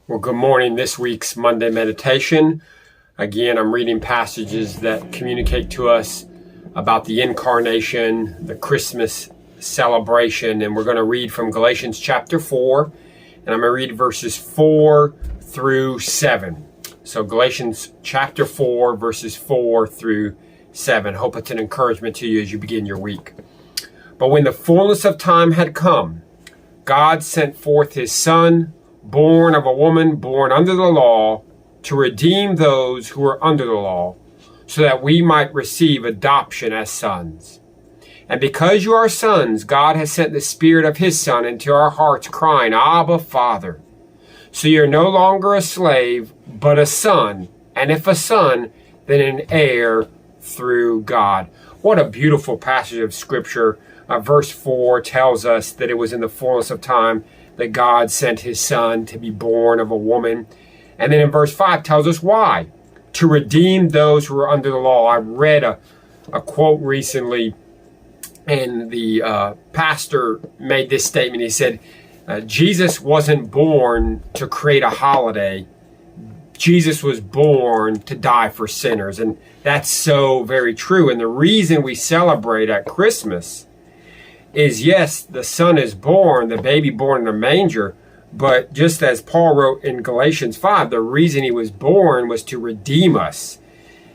Well, good morning. This week's Monday meditation. Again, I'm reading passages that communicate to us about the incarnation, the Christmas celebration, and we're going to read from Galatians chapter 4, and I'm going to read verses 4 through 7. So Galatians chapter 4, verses 4 through 7. Hope it's an encouragement to you as you begin your week. But when the fullness of time had come, God sent forth his Son, born of a woman, born under the law, to redeem those who were under the law, so that we might receive adoption as sons. And because you are sons, God has sent the Spirit of his Son into our hearts, crying, Abba, Father. So you're no longer a slave, but a son. And if a son, then an heir through God. What a beautiful passage of Scripture. Verse 4 tells us that it was in the fullness of time that God sent his Son to be born of a woman. And then in verse 5 tells us why. To redeem those who are under the law. I read a quote recently, and the pastor made this statement. He said, Jesus wasn't born to create a holiday. Jesus was born to die for sinners. And that's so very true. And the reason we celebrate at Christmas is, yes, the Son is born, the baby born in a manger, but just as Paul wrote in Galatians 5, the reason he was born was to redeem us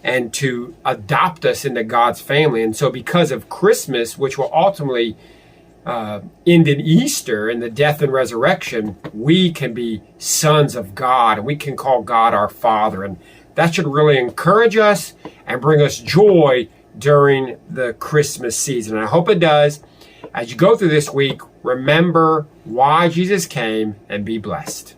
and to adopt us into God's family. And so because of Christmas, which will ultimately end in Easter and the death and resurrection, we can be sons of God and we can call God our Father. And that should really encourage us and bring us joy during the Christmas season. And I hope it does. As you go through this week, remember why Jesus came and be blessed.